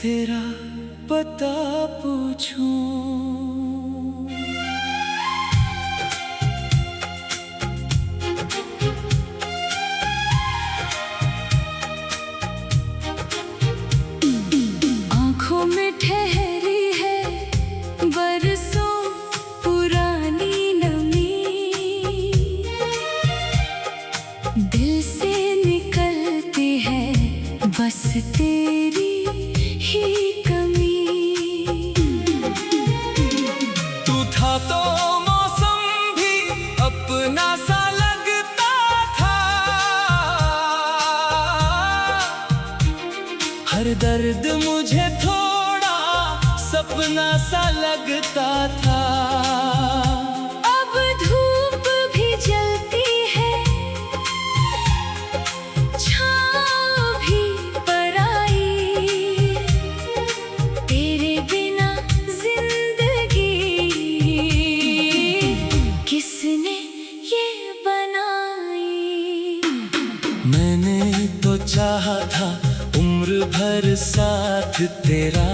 तेरा पता पूछूं। आँखों में ठहरी है बरसों पुरानी नमी, दिल से निकलती है बस तेरी ही कमी। तू था तो मौसम भी अपना सा लगता था, हर दर्द मुझे थोड़ा सपना सा लगता था। अब धूप भी जलती है, छाँव भी पराई, तेरे बिना जिंदगी किसने ये बनाई। मैंने तो चाहा था उम्र भर साथ तेरा,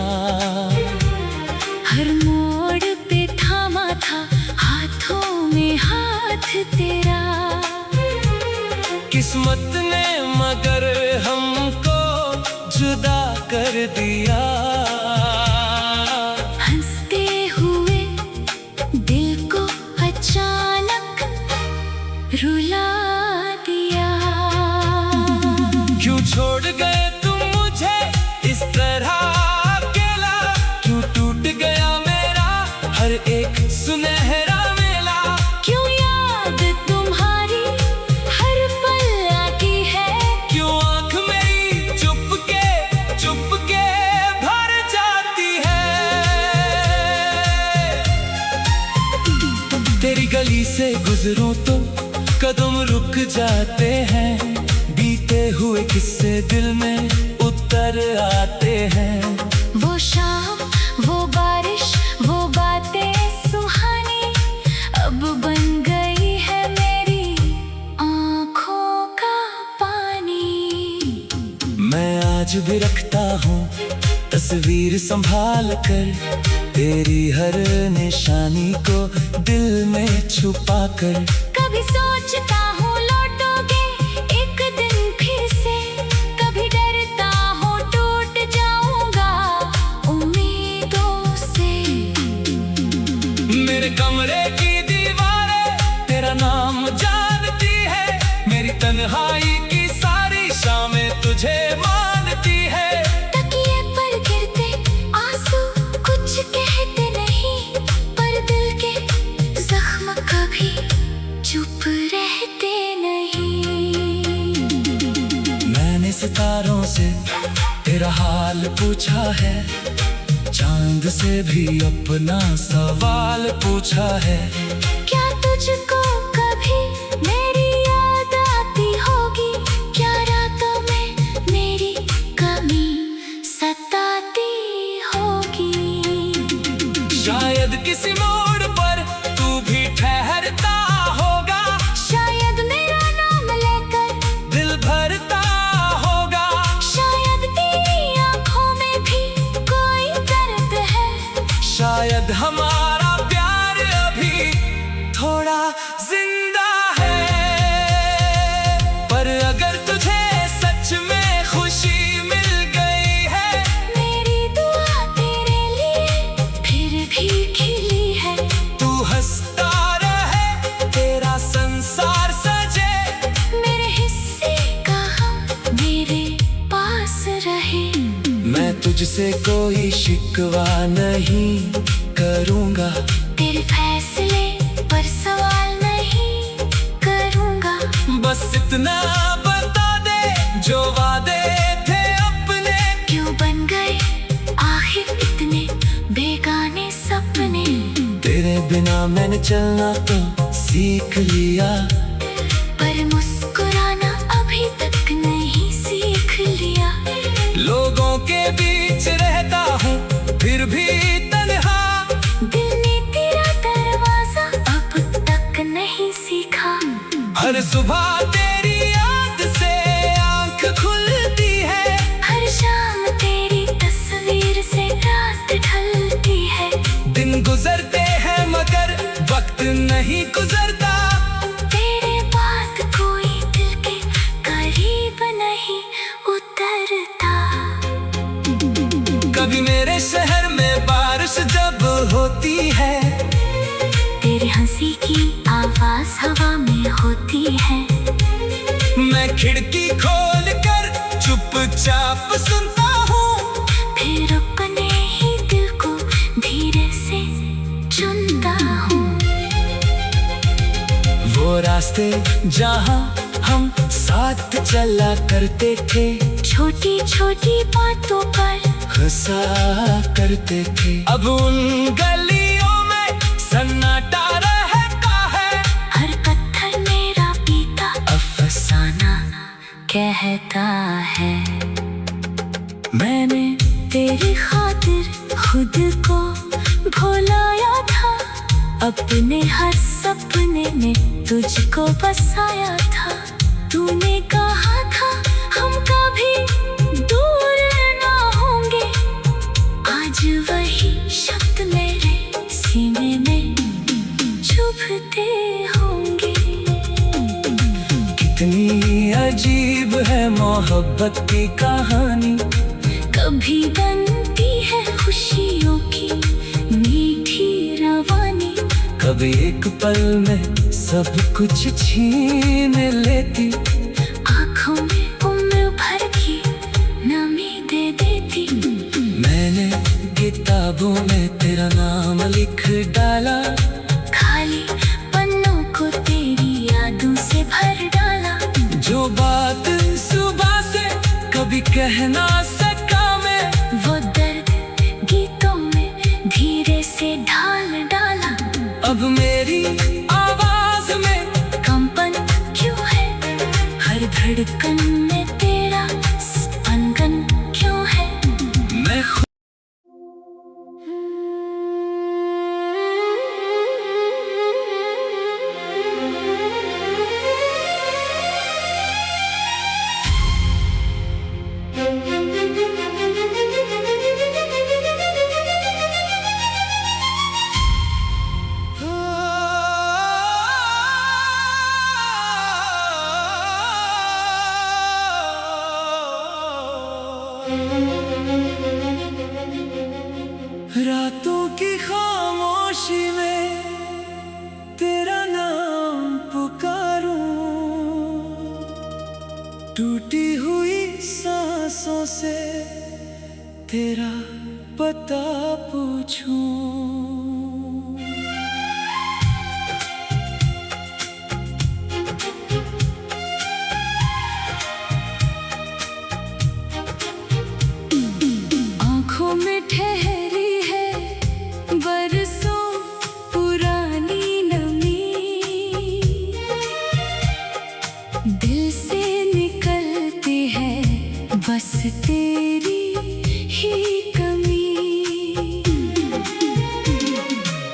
हर मोड़ पे थामा था हाथों में हाथ तेरा। किस्मत ने मगर हमको जुदा कर दिया, हंसते हुए दिल को अचानक रुला दिया। क्यों छोड़ गए तुम मुझे इस तरह अकेला, क्यों टूट गया मेरा हर एक सुनहरा मेला। क्यों याद तुम्हारी हर पल आती है, क्यों आँख मेरी चुप के भर जाती है। तेरी गली से गुजरूं तो कदम रुक जाते हैं, बीते हुए किस्से दिल में उतर आते हैं। वो शाम वो बारिश वो बातें सुहानी अब बन गई है मेरी आँखों का पानी। मैं आज भी रखता हूँ तस्वीर संभाल कर, तेरी हर निशानी को दिल में छुपा कर। कभी सोचता हूँ लौटोगे एक दिन फिर से, कभी डरता हूँ टूट जाऊंगा उम्मीदों से। मेरे कमरे की दीवारें तेरा नाम जानती है, मेरी तन्हाई की सारी शामें तुझे मानती है। तकिए पर गिरते आंसू कुछ कहते नहीं, पर दिल के जख्म कभी चुप रहते नहीं। मैंने सितारों से तेरा हाल पूछा है, चांद से भी अपना सवाल पूछा है। क्या तुझको कभी मेरी याद आती होगी, क्या रातों में मेरी कमी सताती होगी। शायद किसी मोड़ पर तू भी ठहरता होगा, शायद मेरा नाम लेकर दिल भरता होगा। शायद तेरी आँखों में भी कोई दर्द है, शायद हमारा प्यार अभी थोड़ा जिंदा है। पर अगर तुझे सच में खुशी मिल गई है, मेरी दुआ तेरे लिए फिर भी खिली है। तू हंसता रहे तेरा संसार सजे, मेरे हिस्से का हम मेरे पास रहे। मैं तुझसे कोई शिकवा नहीं करूँगा, तेरे फैसले पर सवाल नहीं करूँगा। बस इतना बता दे जो वादे थे अपने, क्यों बन गए आखिर इतने बेगाने सपने। तेरे बिना मैंने चलना तो सीख लिया, पर मुस्कुराना अभी तक नहीं सीख लिया। लोगों के बीच रहता हूँ फिर भी तन्हा, दिल ने तेरा दरवाजा अब तक नहीं सीखा। हर सुबह तेरी याद से आँख खुलती है, हर शाम तेरी तस्वीर गुजरता। तेरे बाद कोई दिल के करीब नहीं उतरता। कभी मेरे शहर में बारिश जब होती है, तेरी हंसी की आवाज हवा में होती है। मैं खिड़की खोल कर चुपचाप सुनता हूँ, फिर अपने ही दिल को धीरे से चुनता हूँ। वो रास्ते जहाँ हम साथ चला करते थे, छोटी छोटी बातों पर हंसा करते थे, अब उन गलियों में सन्नाटा रहता है। हर पत्थर मेरा पीता अफसाना कहता है। मैंने तेरी खातिर खुद को भुलाया था, अपने हर सपने में तुझको बसाया था। तूने कहा था हम कभी दूर ना होंगे, आज वही शब्द मेरे सीने में चुभते होंगे। कितनी अजीब है मोहब्बत की कहानी, कभी बनती है खुशियों की मीठी रवानी, कभी एक पल में सब कुछ छीन लेती, आँखों में उम्र भर की नमी दे देती। मैंने किताबों में तेरा नाम लिख डाला, खाली पन्नों को तेरी यादों से भर डाला। जो बात सुबह से कभी कह ना सका मैं, वो दर्द गीतों में धीरे से ढाल डाला। अब मेरी आवाज में कंपन क्यों है, हर धड़कन में तेरा स्पंदन क्यों है। मैं रातों की खामोशी में तेरा नाम पुकारूं, टूटी हुई सांसों से तेरा पता पूछूं। आँखों में ठहरी है बरसों पुरानी नमी, दिल से निकलती है बस तेरी ही कमी।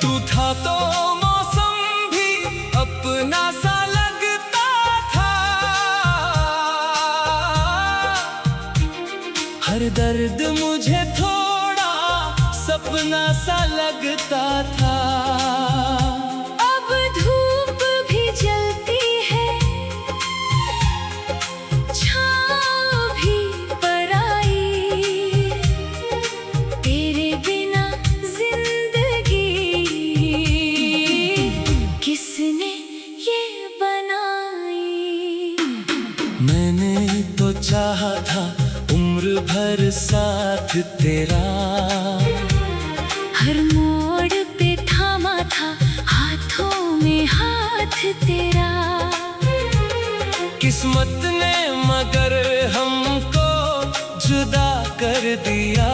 तू था तो मौसम भी अपना सा लगता था, हर दर्द मुझे थोड़ा सपना सा लगता था। अब धूप भी जलती है, छाँव भी पराई, तेरे बिना जिंदगी किसने ये बनाई। मैंने तो चाहा था उम्र भर साथ तेरा, हर मोड़ पे थामा था हाथों में हाथ तेरा। किस्मत ने मगर हमको जुदा कर दिया,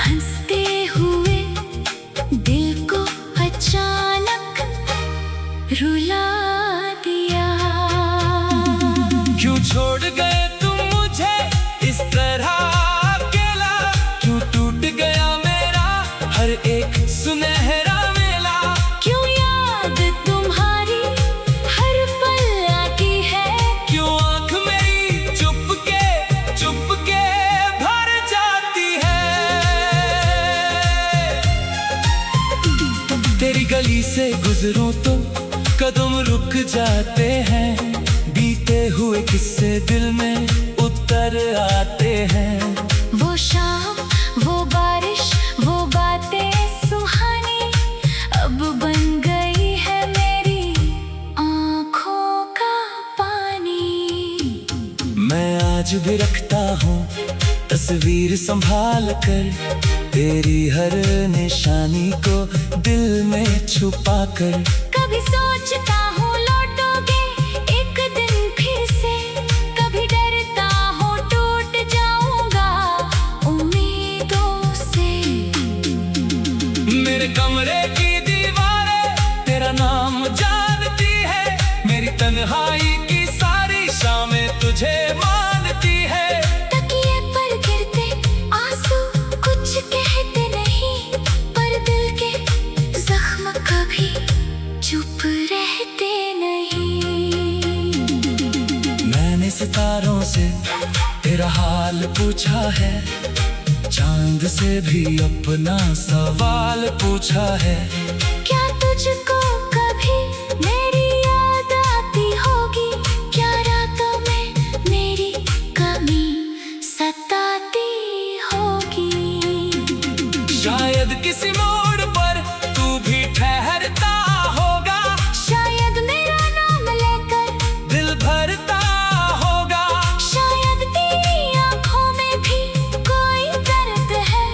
हंसते हुए दिल को अचानक रुला दिया। क्यों छोड़ गए तुम मुझे इस तरह अकेला, क्यों टूट गया मेरा हर एक सुनहरा मेला। क्यों याद तुम्हारी हर पल आती है, क्यों आँख मेरी चुप के भर जाती है। तेरी गली से गुजरूं तो कदम रुक जाते हैं, बीते हुए किस्से दिल में उतर आते हैं। वो शाम, वो बारिश, वो बातें सुहानी अब बन गई है मेरी आँखों का पानी। मैं आज भी रखता हूँ तस्वीर संभाल कर, तेरी हर निशानी को दिल में छुपा कर। कभी सोचता हूँ लौटोगे एक दिन फिर से, कभी डरता हूँ टूट जाऊंगा उम्मीदों से। मेरे कमरे की दीवारें तेरा नाम जानती है, मेरी तन्हाई की सारी शामें तुझे मानती है। तकिए पर गिरते आंसू कुछ कहते नहीं, पर दिल के जख्म कभी चुप रहते नहीं। मैंने सितारों से तेरा हाल पूछा है, चांद से भी अपना सवाल पूछा है। क्या तुझको कभी मेरी याद आती होगी, क्या रातों में मेरी कमी सताती होगी। शायद किसी मोड़ पर तू भी ठहरता होगा, शायद मेरा नाम लेकर दिल भरता होगा। शायद तेरी आंखों में भी कोई दर्द है,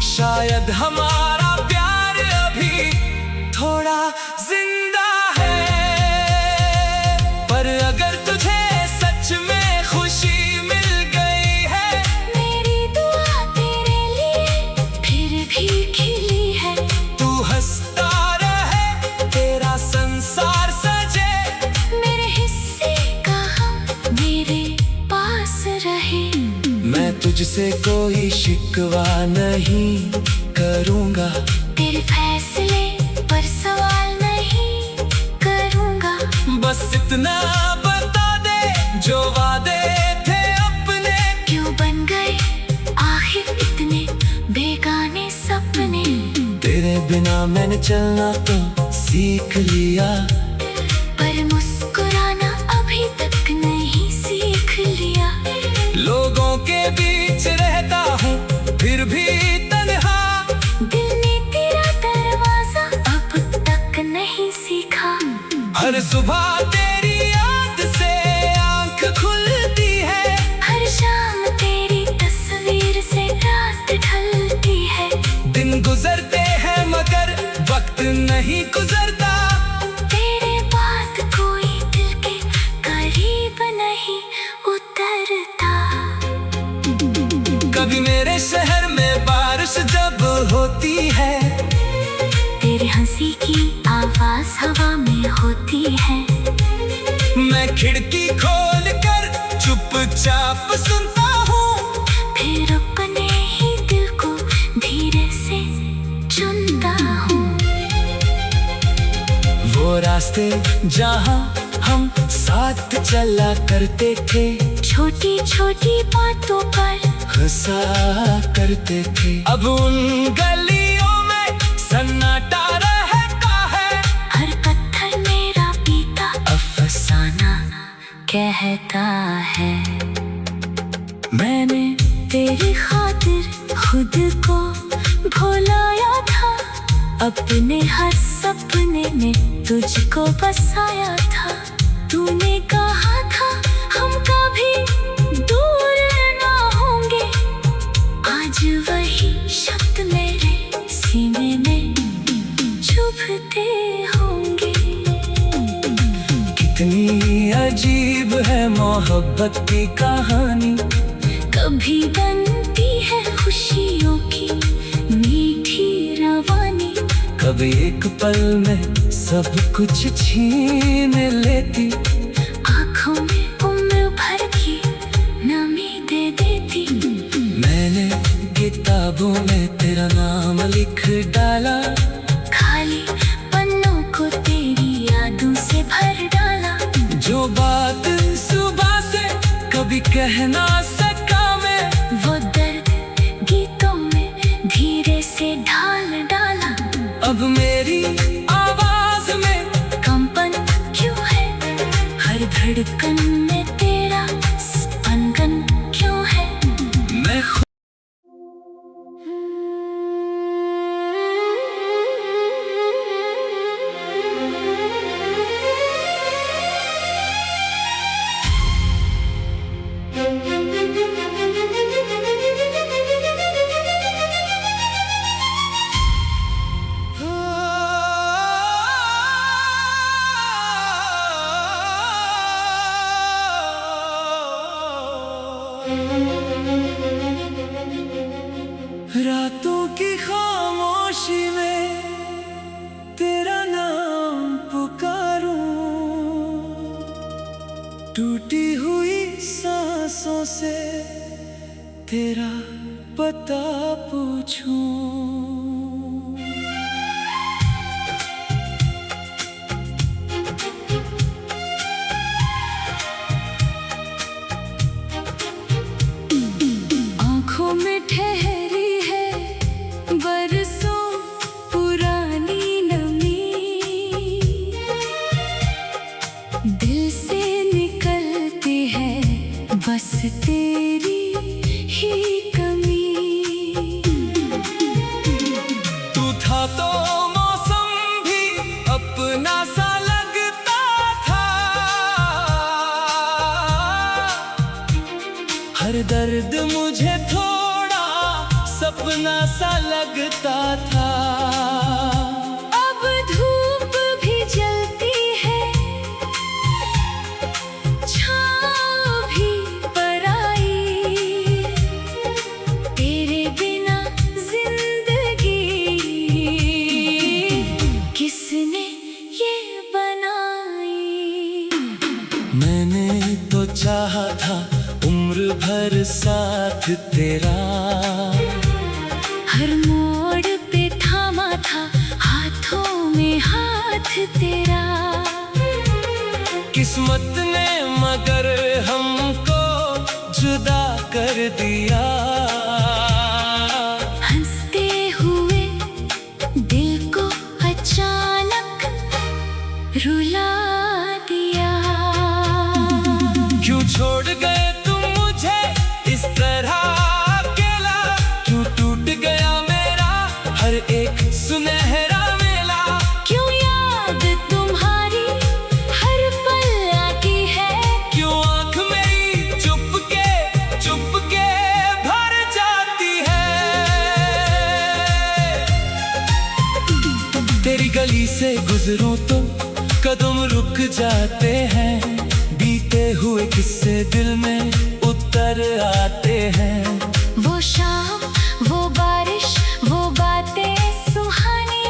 शायद हमारा प्यार अभी थोड़ा जिंदा है। पर अगर तुझे सच में खुशी मिल गई है, मेरी दुआ तेरे लिए फिर भी खिली है। तू हंसता रहे, तेरा संसार सजे, मेरे हिस्से का हम मेरे पास रहे। मैं तुझसे कोई शिकवा नहीं करूँगा, तेरे फैसले पर सवाल नहीं करूँगा। बस इतना बता दे जो वादे थे अपने क्यों बन गए आखिर इतने बेगाने सपने। तेरे बिना मैंने चलना तो सीख लिया, पर मुस्कुराना अभी तक नहीं सीख लिया। लोगों के बीच रहता हूँ फिर भी तन्हा, दिल ने तेरा दरवाजा अब तक नहीं सीखा। हर सुबह तेरी याद से आंख खुलती है, हर शाम तेरी तस्वीर से रात ढलती है। दिन गुजरते हैं मगर वक्त नहीं गुजरता, तेरे बाद कोई दिल के करीब नहीं उतरता। कभी मेरे शहर में बारिश जब होती है, तेरी हंसी की आवाज हवा में होती है। मैं खिड़की खोल कर चुपचाप सुनता हूँ, फिर अपने ही दिल को धीरे से चुनता हूँ। वो रास्ते जहाँ हम साथ चला करते थे, छोटी छोटी बातों पर हंसा करते थे, अब उन गलियों में सन्नाटा रहता है। हर पत्थर मेरा पीता अफसाना कहता है। मैंने तेरी खातिर खुद को भुलाया था, अपने हर सपने में तुझको बसाया था। तूने कहा था हम कभी दूर ना होंगे, आज वही शब्द मेरे सीने में चुभते होंगे। कितनी अजीब है मोहब्बत की कहानी, कभी बनती है खुशियों की मीठी रवानी, कभी एक पल में सब कुछ छीन लेती, आँखों में उम्र भर की नमी दे देती। मैंने किताबों में तेरा नाम लिख डाला, खाली पन्नों को तेरी यादों से भर डाला। जो बात सुबह से कभी कह ना सका मैं, वो दर्द गीतों में धीरे से ढाल डाला। अब मेरी आवाज़ धड़कन में तेरा स्पंदन क्यों है। मैं रातों की खामोशी में तेरा नाम पुकारूं, टूटी हुई सांसों से तेरा पता पूछूं। आँखों में ठहरी है बरसों पुरानी नमी, दिल से निकलती है बस तेरी ही कमी। तू था तो मौसम भी अपना सा लगता था, हर दर्द मुझे थोड़ा सपना सा लगता था। अब धूप भी जलती है, छाँव भी पराई, तेरे बिना जिंदगी किसने ये बनाई। मैंने तो चाहा था उम्र भर साथ तेरा, हर मोड़ पे थामा था हाथों में हाथ तेरा। किस्मत ने मगर हमको जुदा कर दिया, हंसते हुए दिल को अचानक रुला दिया। क्यों छोड़ गए तुम मुझे इस तरह अकेला, क्यों टूट गया मेरा हर एक सुनहरा मेला। क्यों याद तुम्हारी हर पल आती है, क्यों आँख मेरी चुपके भर जाती है। तेरी गली से गुजरूं तो कदम रुक जाते हैं, बीते हुए किस्से दिल में उतर आते हैं। वो शाम वो बारिश वो बातें सुहानी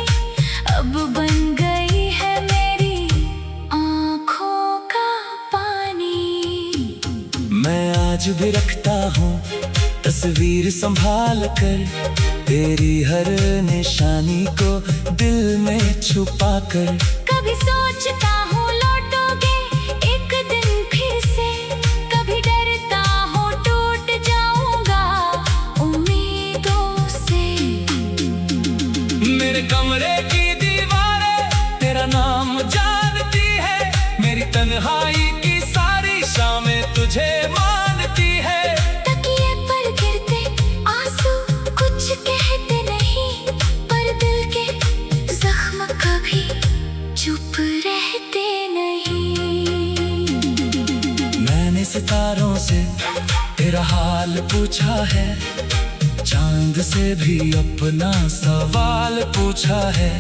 अब बन गई है मेरी आँखों का पानी। मैं आज भी रखता हूँ तस्वीर संभाल कर, तेरी हर निशानी को दिल में छुपा कर। कभी सोचता हूँ लौटोगे एक दिन फिर से, कभी डरता हूँ टूट जाऊंगा उम्मीदों से। मेरे कमरे की दीवारें तेरा नाम जानती है, मेरी तन्हाई की सारी शामें तुझे मानती है। तकिए पर गिरते आंसू कुछ कहते नहीं, पर दिल के जख्म कभी चुप रहते नहीं। मैंने सितारों से तेरा हाल पूछा है, चांद से भी अपना सवाल पूछा है।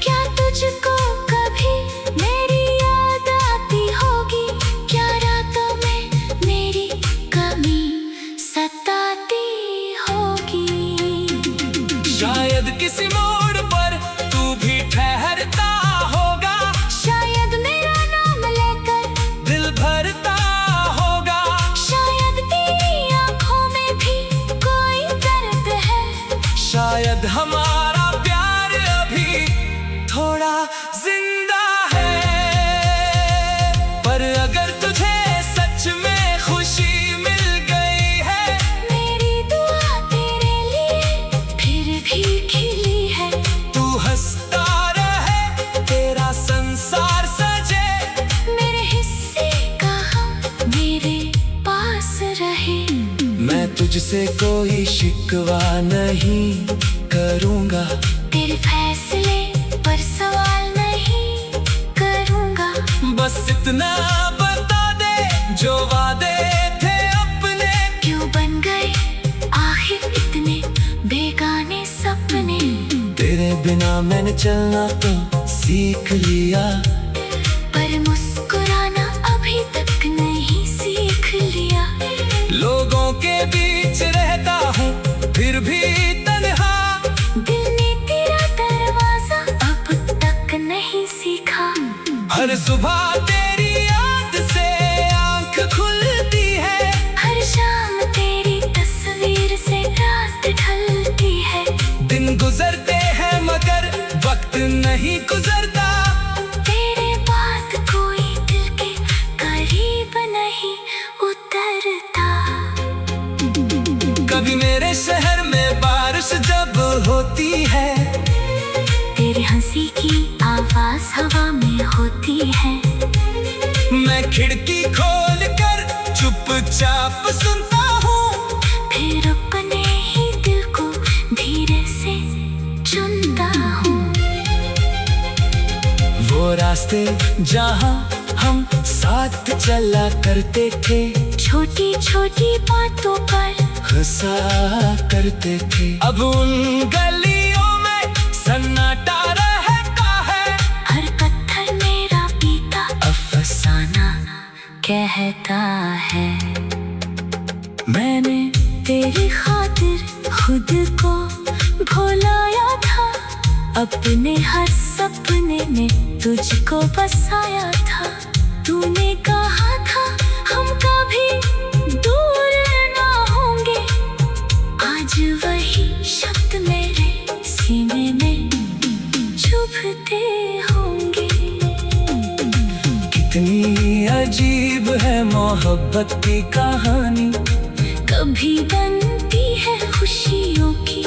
क्या तुझको कभी मेरी याद आती होगी, क्या रातों में मेरी कमी सताती होगी। शायद किसी मोड़ पर तू भी ठहरता होगा, शायद मेरा नाम लेकर दिल भरता होगा। शायद तेरी आँखों में भी कोई दर्द है, शायद हमारा प्यार अभी थोड़ा जिंदा है। पर अगर तुझे सच में खुशी मिल गई है, मेरी दुआ तेरे लिए फिर भी खिली है। तू हंसता रहे तेरा संसार सजे, मेरे हिस्से का तुझसे कोई शिकवा नहीं करूँगा, तेरे फैसले पर सवाल नहीं करूँगा। बस इतना बता दे जो वादे थे अपने क्यों बन गए आखिर इतने बेगाने सपने। तेरे बिना मैंने चलना तो सीख लिया, पर मुस्कुराना अभी तक नहीं सीख लिया। लोगों के बीच रहता हूँ फिर भी तन्हा, दिल ने तेरा दरवाजा अब तक नहीं सीखा। हर सुबह तेरी याद से आंख खुलती है, हर शाम तेरी तस्वीर से रात ढलती है। दिन गुजरते हैं मगर वक्त नहीं गुजरता, तेरे बाद कोई दिल के करीब नहीं उतरता। कभी मेरे शहर में बारिश जब होती है, तेरी हंसी की आवाज हवा में होती है। मैं खिड़की खोल कर चुपचाप सुनता हूँ, फिर अपने ही दिल को धीरे से चुनता हूँ। वो रास्ते जहाँ हम साथ चला करते थे, छोटी छोटी बातों पर हंसा करते थे, अब उन गलियों में सन्नाटा रहता है। हर पत्थर मेरा पीता अफसाना कहता है। मैंने तेरी खातिर खुद को भुलाया था, अपने हर सपने में तुझको बसाया था। तूने कहा था हम कभी दूर ना होंगे, आज वही शब्द मेरे सीने में चुभते होंगे। कितनी अजीब है मोहब्बत की कहानी, कभी बनती है खुशियों की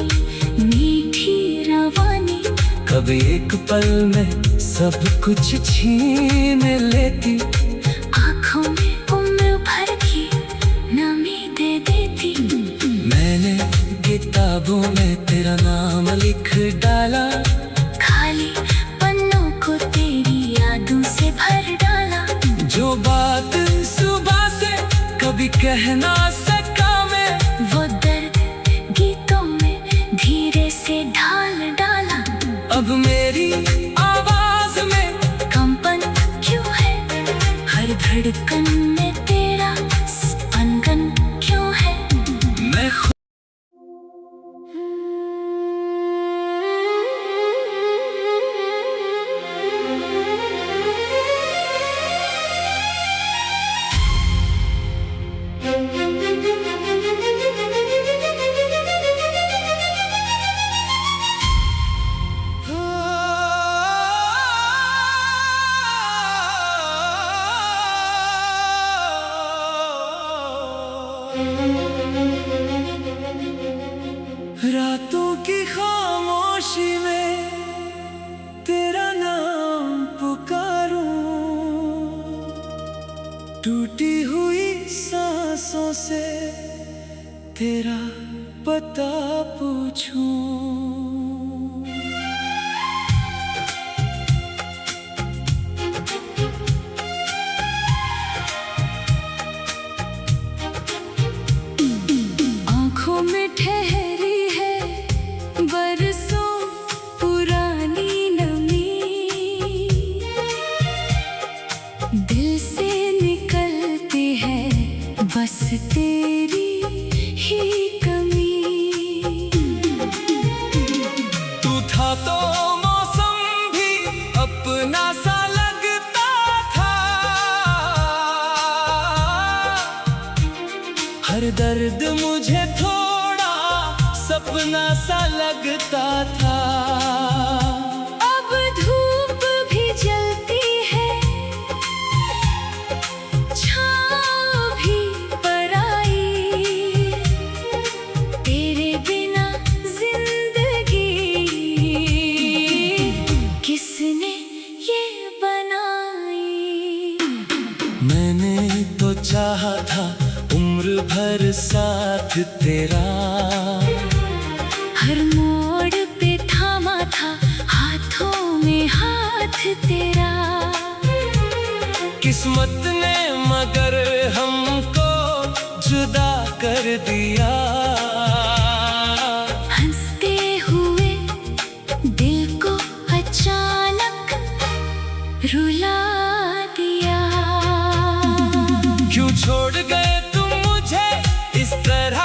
मीठी रवानी, कभी एक पल में सब कुछ छीन लेती, आँखों में उम्र भर की नमी दे देती। मैंने किताबों में तेरा नाम लिख डाला, खाली पन्नों को तेरी यादों से भर डाला। जो बात सुबह से कभी कह ना सका मैं, वो दर्द गीतों में धीरे से ढाल डाला। अब मेरी आवाज में कंपन क्यों है, हर धड़कन में तेरा स्पंदन क्यों है। मैं रातों की खामोशी में तेरा नाम पुकारूं, टूटी हुई सांसों से तेरा पता पूछूं। आँखों में ठहरी है बरसों पुरानी नमी, दिल से निकलती है बस तेरी ही कमी। तू था तो मौसम भी अपना सा लगता था, हर दर्द मुझे थोड़ा सपना सा लगता था। अब धूप भी जलती है, छाँव भी पराई, तेरे बिना जिंदगी किसने ये बनाई। मैंने तो चाहा था उम्र भर साथ तेरा। हर मोड़ पे थामा था हाथों में हाथ तेरा। किस्मत ने मगर हमको जुदा कर दिया। हंसते हुए दिल को अचानक रुला दिया। क्यों छोड़ गए तुम मुझे इस तरह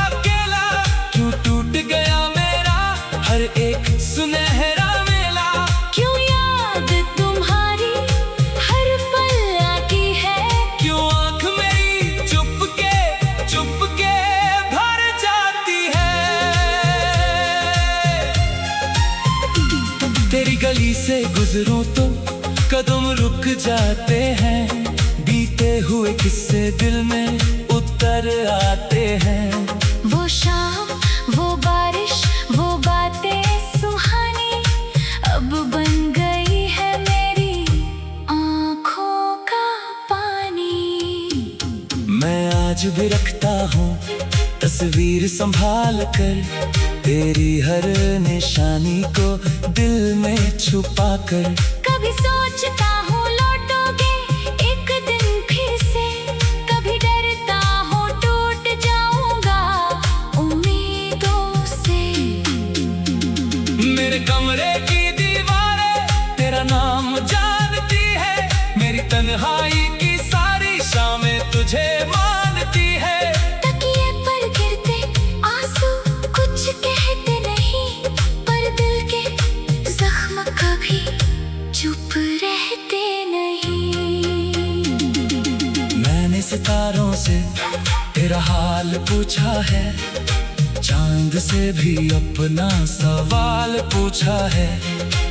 अकेला? क्यों टूट गया मेरा हर एक सुनहरा मेला? क्यों याद तुम्हारी हर पल आती है? क्यों आँख मेरी चुप के भर जाती है? तेरी गली से गुजरूं तो कदम रुक जाते हैं। बीते हुए किस्से दिल में उतर आते हैं। वो शाम, वो बारिश, वो बातें सुहानी अब बन गई है मेरी आँखों का पानी। मैं आज भी रखता हूँ तस्वीर संभाल कर, तेरी हर निशानी को दिल में छुपा कर। कभी सोचता हूँ लौटोगे एक दिन फिर से, कभी डरता हूँ टूट जाऊंगा उम्मीदों से। मेरे कमरे की दीवारें तेरा नाम जानती है। मेरी तन्हाई की सारी शामें तुझे मानती है। तकिए पर गिरते आंसू कुछ कहते नहीं, पर दिल के जख्म कभी चुप रहते नहीं। मैंने सितारों से तेरा हाल पूछा है, चांद से भी अपना सवाल पूछा है।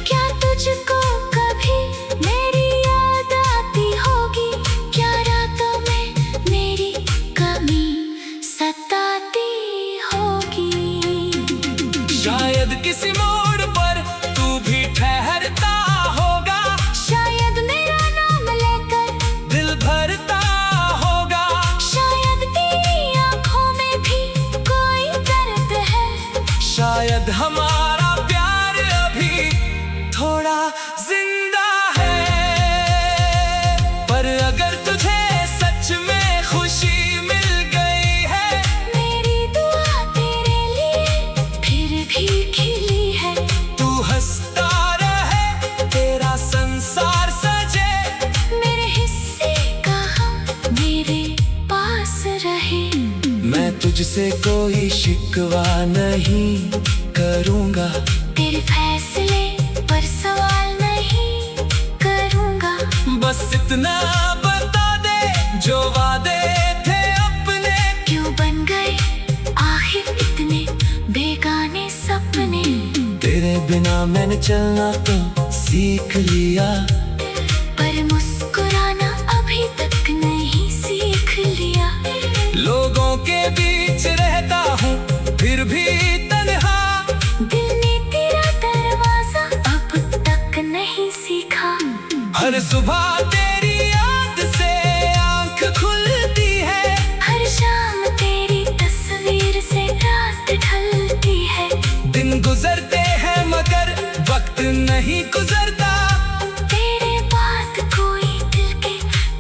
क्या तुझको कभी मेरी याद आती होगी? क्या रातों में मेरी कमी सताती होगी? शायद किसी मोड़ पर तू भी ठहरता होगा। शायद मेरा नाम लेकर दिल भरता होगा। शायद तेरी आंखों में भी कोई दर्द है। शायद हमारा प्यार अभी थोड़ा जिंदा है। पर अगर तुझे सच में खुशी मिल गई है, मेरी दुआ तेरे लिए फिर भी खिली है। तू हंसता रहे, तेरा संसार सजे। मेरे हिस्से का हम मेरे पास रहे। मैं तुझसे कोई शिकवा नहीं करूँगा। तेरे फैसले पर सवाल नहीं करूँगा। बस इतना बता दे जो वादे थे अपने क्यों बन गए आखिर इतने बेगाने सपने? तेरे बिना मैंने चलना तो सीख लिया, पर मुस्कुराना अभी तक नहीं सीख लिया। लोगों के बीच रहता हूँ फिर भी तन्हा। दिल ने तेरा दरवाजा अब तक नहीं सीखा। हर सुबह तेरी याद से आँख खुलती है। हर शाम तेरी तस्वीर से रात ढलती है। दिन गुजरते हैं मगर वक्त नहीं गुजरता। तेरे बाद कोई दिल के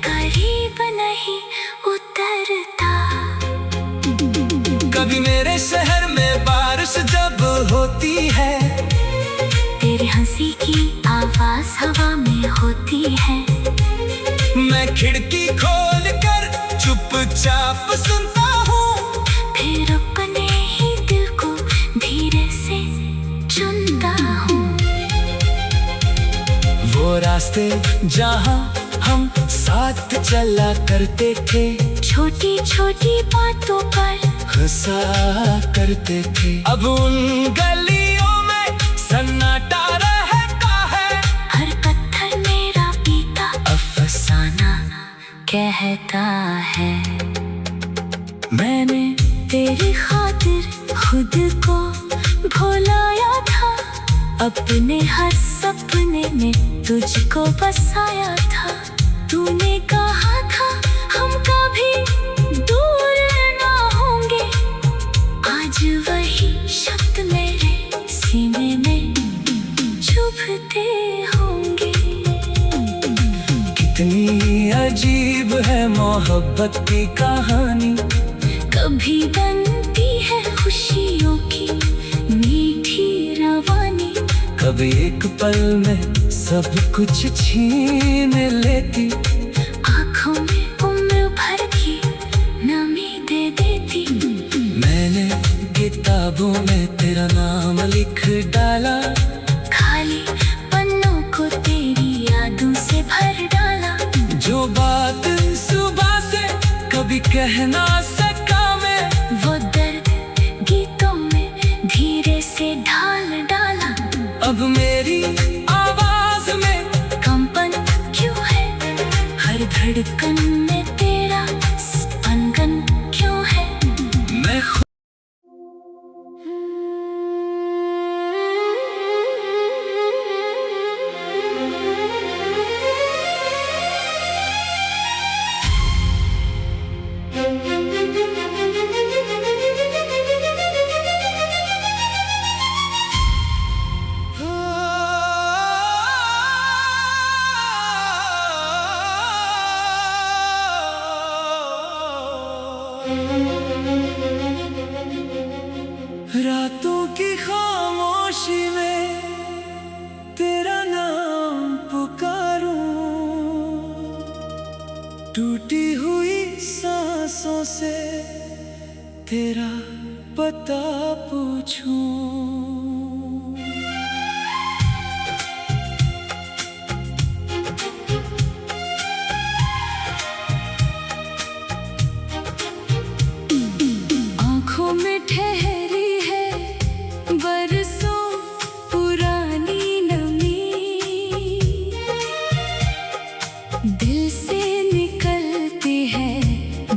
करीब नहीं उतरता। कभी मेरे शहर में बारिश जब होती है, तेरी हंसी की आवाज हवा में होती है। मैं खिड़की खोल कर चुपचाप सुनता हूँ। फिर अपने ही दिल को धीरे से चुनता हूँ। वो रास्ते जहाँ हम साथ चला करते थे, छोटी छोटी बातों पर हंसा करते थे। अब उन गलियों में सन्नाटा रहता है। हर पत्थर मेरा पीता अफसाना कहता है। मैंने तेरी खातिर खुद को भुलाया था। अपने हर सपने में तुझको बसाया था। तूने कहा था हम कभी दूर ना होंगे, आज वही शब्द मेरे सीने में चुभते होंगे। कितनी अजीब है मोहब्बत की कहानी, कभी बनती है खुशियों की मीठी रवानी, कभी एक पल में सब कुछ छीन लेती, आँखों में उम्र भर की नमी दे देती। मैंने किताबों में तेरा नाम लिख डाला, खाली पन्नों को तेरी यादों से भर डाला। जो बात सुबह से कभी कह ना सका मैं, वो दर्द गीतों में धीरे से ढाल डाला। अब मेरी आवाज में कंपन क्यों है, हर धड़कन में तेरा स्पंदन क्यों है। मैं रातों की खामोशी में तेरा नाम पुकारूं, टूटी हुई सांसों से तेरा पता पूछूं। आँखों में ठहरी है बरसों पुरानी नमी, दिल से निकलती है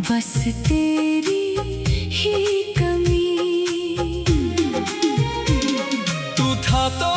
बस तेरी ही कमी। तू था तो